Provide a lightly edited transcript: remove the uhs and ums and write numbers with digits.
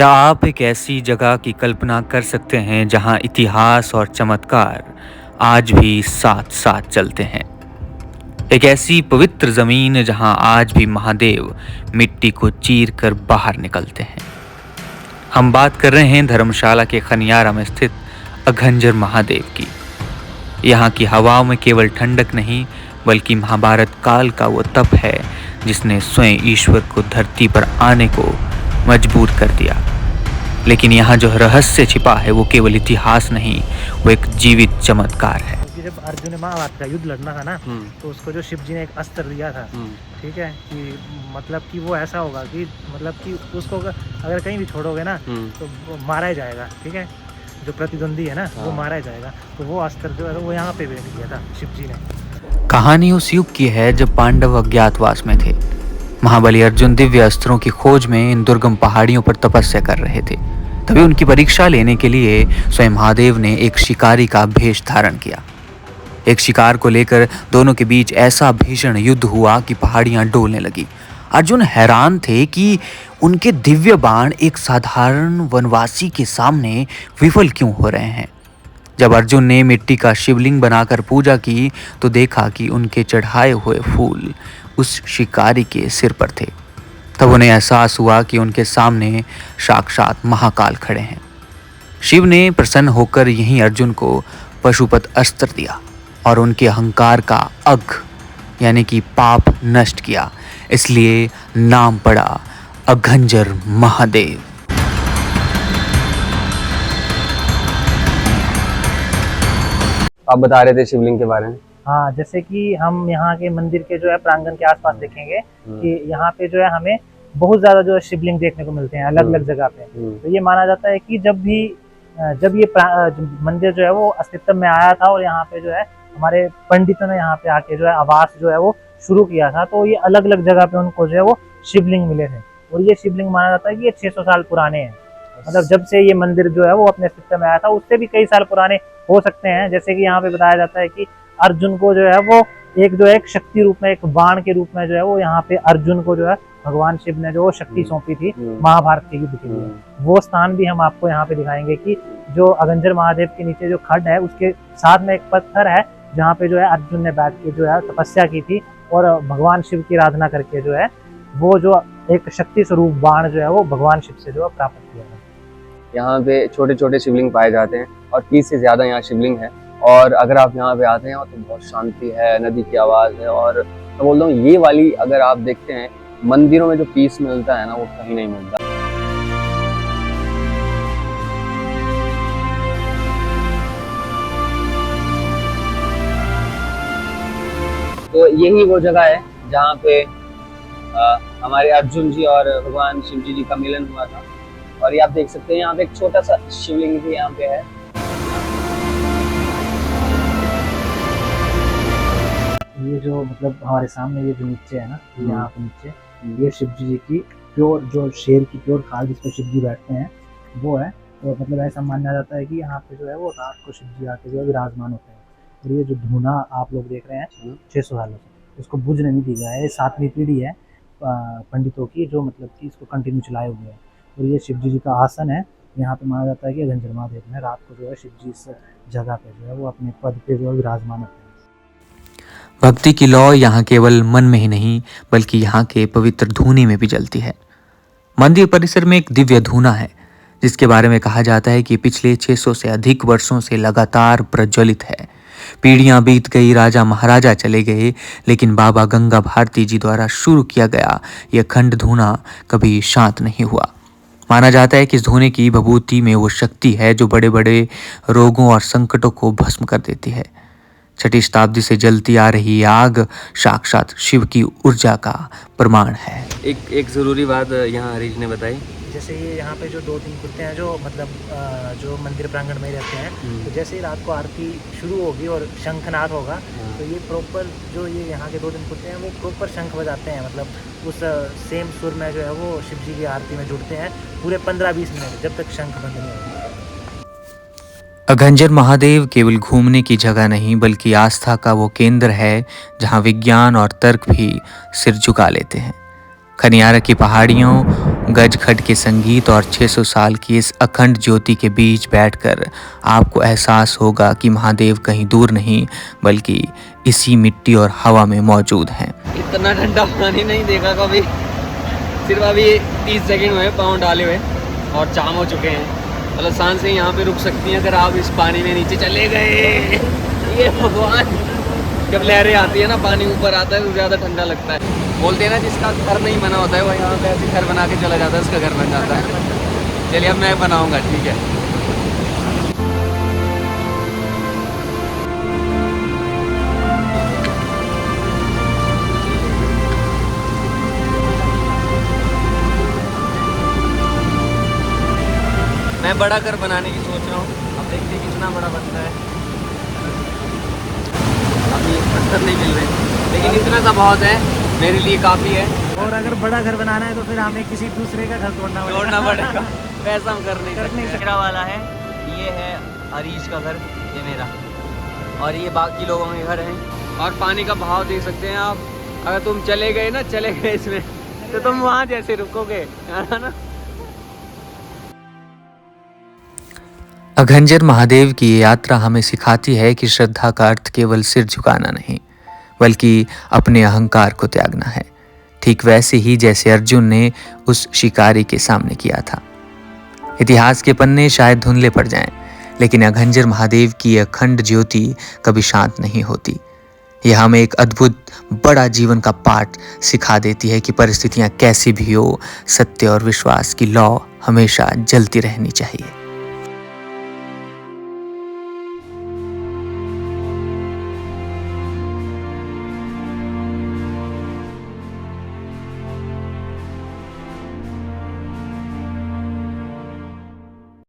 क्या आप एक ऐसी जगह की कल्पना कर सकते हैं जहां इतिहास और चमत्कार आज भी साथ साथ चलते हैं? एक ऐसी पवित्र जमीन जहां आज भी महादेव मिट्टी को चीर कर बाहर निकलते हैं। हम बात कर रहे हैं धर्मशाला के खनियारा में स्थित अघंजर महादेव की। यहाँ की हवाओं में केवल ठंडक नहीं बल्कि महाभारत काल का वो तप है जिसने स्वयं ईश्वर को धरती पर आने को मजबूर कर दिया। लेकिन यहाँ जो रहस्य छिपा है वो केवल इतिहास नहीं, वो एक जीवित चमत्कार है। क्योंकि जब अर्जुन ने महाभारत का युद्ध लड़ना था ना, तो उसको जो शिव जी ने एक अस्त्र दिया था, ठीक है, कि मतलब कि वो ऐसा होगा कि मतलब कि उसको अगर कहीं भी छोड़ोगे ना तो वो मारा ही जाएगा, ठीक है, जो प्रतिद्वंदी है ना वो मारा ही जाएगा। तो वो अस्त्र जो है वो यहाँ पे भेज दिया था शिव जी ने। कहानी उस युग की है जब पांडव अज्ञातवास में थे। महाबली अर्जुन दिव्य अस्त्रों की खोज में इन दुर्गम पहाड़ियों पर तपस्या कर रहे थे। तभी उनकी परीक्षा लेने के लिए स्वयं महादेव ने एक शिकारी का भेष धारण किया। एक शिकार को लेकर दोनों के बीच ऐसा भीषण युद्ध हुआ कि पहाड़ियां डोलने लगी। अर्जुन हैरान थे कि उनके दिव्य बाण एक साधारण वनवासी के सामने विफल क्यों हो रहे हैं। जब अर्जुन ने मिट्टी का शिवलिंग बनाकर पूजा की तो देखा कि उनके चढ़ाए हुए फूल उस शिकारी के सिर पर थे। तब उन्हें एहसास हुआ कि उनके सामने साक्षात महाकाल खड़े हैं। शिव ने प्रसन्न होकर यहीं अर्जुन को पशुपत अस्त्र दिया और उनके अहंकार का अघ यानी कि पाप नष्ट किया। इसलिए नाम पड़ा अघंजर महादेव। आप बता रहे थे शिवलिंग के बारे में। हाँ, जैसे कि हम यहाँ के मंदिर के जो है प्रांगण के आसपास देखेंगे कि यहाँ पे जो है हमें बहुत ज्यादा जो है शिवलिंग देखने को मिलते हैं अलग अलग जगह पे। तो ये माना जाता है कि जब ये मंदिर जो है वो अस्तित्व में आया था और यहाँ पे जो है हमारे पंडितों ने यहाँ पे आके जो है आवास जो है वो शुरू किया था, तो ये अलग अलग जगह पे उनको जो है वो शिवलिंग मिले थे। और ये शिवलिंग माना जाता है कि ये 600 साल पुराने हैं। मतलब जब से ये मंदिर जो है वो अपने अस्तित्व में आया था उससे भी कई साल पुराने हो सकते हैं। जैसे कि यहाँ पे बताया जाता है कि अर्जुन को जो है वो एक शक्ति रूप में, एक बाण के रूप में जो है वो यहाँ पे अर्जुन को जो है भगवान शिव ने जो शक्ति सौंपी थी महाभारत के युद्ध के लिए। वो स्थान भी हम आपको यहाँ पे दिखाएंगे कि जो अघंजर महादेव के नीचे जो खड्ड है उसके साथ में एक पत्थर है जहाँ पे जो है अर्जुन ने बैठ के जो है तपस्या की थी और भगवान शिव की आराधना करके जो है वो जो एक शक्ति स्वरूप बाण जो है वो भगवान शिव से जो है प्राप्त किया है। यहाँ पे छोटे छोटे शिवलिंग पाए जाते हैं और 30 से ज्यादा यहाँ शिवलिंग है। और अगर आप यहाँ पे आते हैं तो बहुत शांति है, नदी की आवाज है। और मैं बोल रहा हूँ ये वाली अगर आप देखते हैं मंदिरों में जो पीस मिलता है ना वो कहीं नहीं मिलता। तो यही वो जगह है जहाँ पे हमारे अर्जुन जी और भगवान शिव जी का मिलन हुआ था। और ये आप देख सकते हैं यहाँ पे एक छोटा सा शिवलिंग भी यहाँ पे है। ये जो मतलब हमारे सामने ये जो नीचे है ना, यहाँ पे नीचे ये शिव जी की प्योर जो शेर की प्योर खाल जिस पे शिव जी बैठते हैं वो है। तो मतलब ऐसा माना जाता है कि यहाँ पे जो है वो रात को शिव जी आके जो है विराजमान होते हैं। और ये जो धूना आप लोग देख रहे हैं 600 सालों से उसको बुझने नहीं दी गया है। ये 7वीं पीढ़ी है पंडितों की जो मतलब कि इसको कंटिन्यू चलाए हुए हैं। और ये शिव जी का आसन है। यहाँ पे माना जाता है कि अघंजर महादेव में रात को जो है शिव जी इस जगह पे जो है वो अपने पद पे जो है विराजमान होते हैं। भक्ति की लौ यहाँ केवल मन में ही नहीं बल्कि यहाँ के पवित्र धूनी में भी जलती है। मंदिर परिसर में एक दिव्य धूना है जिसके बारे में कहा जाता है कि पिछले 600 से अधिक वर्षों से लगातार प्रज्वलित है। पीढ़ियां बीत गई, राजा महाराजा चले गए, लेकिन बाबा गंगा भारती जी द्वारा शुरू किया गया यह खंड धूना कभी शांत नहीं हुआ। माना जाता है कि इस धूने की भभूति में वो शक्ति है जो बड़े बड़े रोगों और संकटों को भस्म कर देती है। 6ठी शताब्दी से जलती आ रही आग साक्षात शिव की ऊर्जा का प्रमाण है। एक जरूरी बात यहाँ हरीश ने बताई, जैसे ये यहाँ पे जो 2-3 कुत्ते हैं जो मतलब जो मंदिर प्रांगण में रहते हैं, तो जैसे ही रात को आरती शुरू होगी और शंखनाद होगा तो ये प्रॉपर जो ये यहाँ के 2-3 कुत्ते हैं वो प्रॉपर शंख बजाते हैं। मतलब उस सेम सुर में जो है वो शिव जी की आरती में जुड़ते हैं पूरे 15-20 मिनट जब तक शंख बंद नहीं होगा। अघंजर महादेव केवल घूमने की जगह नहीं बल्कि आस्था का वो केंद्र है जहाँ विज्ञान और तर्क भी सिर झुका लेते हैं। खनियारा की पहाड़ियों, गजखट के संगीत और 600 साल की इस अखंड ज्योति के बीच बैठकर आपको एहसास होगा कि महादेव कहीं दूर नहीं बल्कि इसी मिट्टी और हवा में मौजूद हैं। इतना ठंडा पानी नहीं देखा कभी। सिर्फ अभी 30 सेकंड हुए पाँव डाले हुए और जाम हो चुके हैं। मतलब सांसें यहाँ पे रुक सकती हैं अगर आप इस पानी में नीचे चले गए। ये भगवान, जब लहरें आती है ना, पानी ऊपर आता है तो ज़्यादा ठंडा लगता है। बोलते हैं ना जिसका घर नहीं बना होता है वो यहाँ पे ऐसे घर बना के चला जाता है, उसका घर बन जाता है। चलिए अब मैं बनाऊँगा, ठीक है। मैं बड़ा घर बनाने की सोच रहा हूँ। अब देखते हैं कितना बड़ा बनता है। अभी पत्थर नहीं मिल रहे, लेकिन इतना सा बहुत है, मेरे लिए काफ़ी है। और अगर बड़ा घर बनाना है तो फिर हमें किसी दूसरे का घर तोड़ना पड़ेगा। वैसा हम कर नहीं सकते। मेरा वाला है, ये है हरीश का घर, ये मेरा, और ये बाकी लोगों के घर हैं। और पानी का बहाव देख सकते हैं आप। अगर तुम चले गए इसमें तो तुम वहाँ जैसे रुकोगे, है ना। अघंजर महादेव की ये यात्रा हमें सिखाती है कि श्रद्धा का अर्थ केवल सिर झुकाना नहीं बल्कि अपने अहंकार को त्यागना है, ठीक वैसे ही जैसे अर्जुन ने उस शिकारी के सामने किया था। इतिहास के पन्ने शायद धुंधले पड़ जाएं, लेकिन अघंजर महादेव की अखंड ज्योति कभी शांत नहीं होती। यह हमें एक अद्भुत बड़ा जीवन का पाठ सिखा देती है कि परिस्थितियां कैसी भी हो, सत्य और विश्वास की लौ हमेशा जलती रहनी चाहिए।